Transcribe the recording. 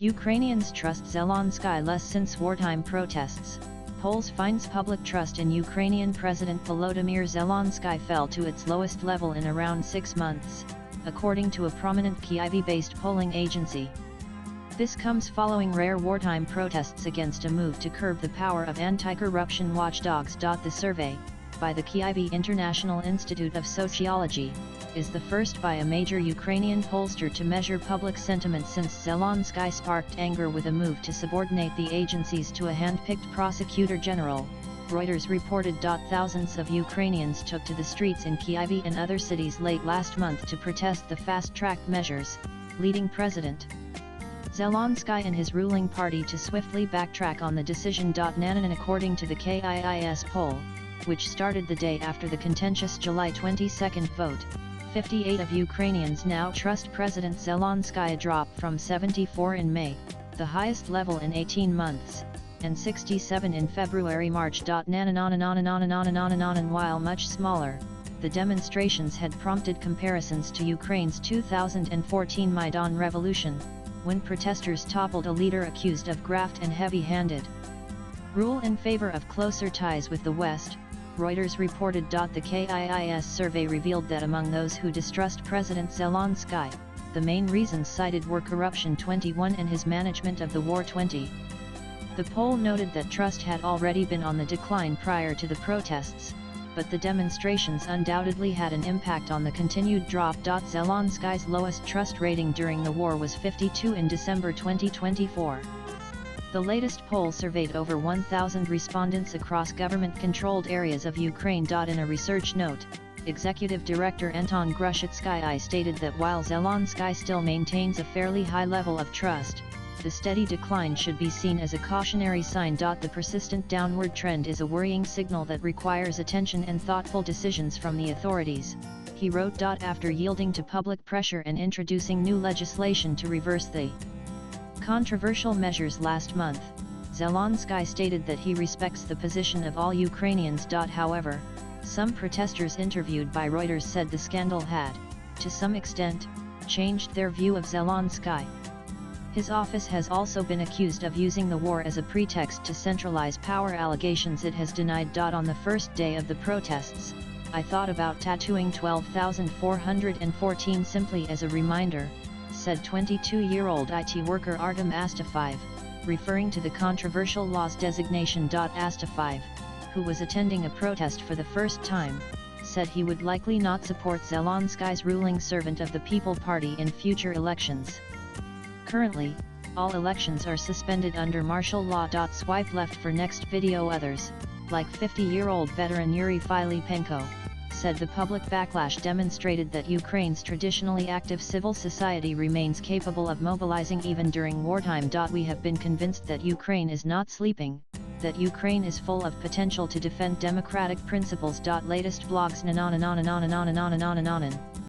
Ukrainians trust Zelenskyy less since wartime protests. Polls finds public trust in Ukrainian President Volodymyr Zelenskyy fell to its lowest level in around 6 months, according to a prominent Kyiv-based polling agency. This comes following rare wartime protests against a move to curb the power of anti-corruption watchdogs. The survey, by the Kyiv International Institute of Sociology, is the first by a major Ukrainian pollster to measure public sentiment since Zelenskyy sparked anger with a move to subordinate the agencies to a hand-picked prosecutor general, Reuters reported. Thousands of Ukrainians took to the streets in Kyiv and other cities late last month to protest the fast-tracked measures, leading President Zelenskyy and his ruling party to swiftly backtrack on the decision. Nananan according to the KIIS poll, which started the day after the contentious July 22 vote, 58% of Ukrainians now trust President Zelenskyy, a drop from 74% in May, the highest level in 18 months, and 67% in February-March. While much smaller, the demonstrations had prompted comparisons to Ukraine's 2014 Maidan revolution, when protesters toppled a leader accused of graft and heavy-handed rule in favor of closer ties with the West, Reuters reported. The KIIS survey revealed that among those who distrust President Zelenskyy, the main reasons cited were corruption 21% and his management of the war 20%. The poll noted that trust had already been on the decline prior to the protests, but the demonstrations undoubtedly had an impact on the continued drop. Zelenskyy's lowest trust rating during the war was 52 in December 2024. The latest poll surveyed over 1,000 respondents across government-controlled areas of Ukraine. In a research note, Executive Director Anton Grushytsky stated that while Zelenskyy still maintains a fairly high level of trust, the steady decline should be seen as a cautionary sign. The persistent downward trend is a worrying signal that requires attention and thoughtful decisions from the authorities, he wrote. After yielding to public pressure and introducing new legislation to reverse the controversial measures last month, Zelenskyy stated that he respects the position of all Ukrainians. However, some protesters interviewed by Reuters said the scandal had, to some extent, changed their view of Zelenskyy. His office has also been accused of using the war as a pretext to centralize power, allegations it has denied. On the first day of the protests, I thought about tattooing 12,414 simply as a reminder, said 22-year-old IT worker Artem Astafayev, referring to the controversial law's designation. Astafayev, who was attending a protest for the first time, said he would likely not support Zelenskyy's ruling Servant of the People Party in future elections. Currently, all elections are suspended under martial law. Swipe left for next video. Others, like 50-year-old veteran Yuri Filipenko, said the public backlash demonstrated that Ukraine's traditionally active civil society remains capable of mobilizing even during wartime. We have been convinced that Ukraine is not sleeping, that Ukraine is full of potential to defend democratic principles. Latest blogs.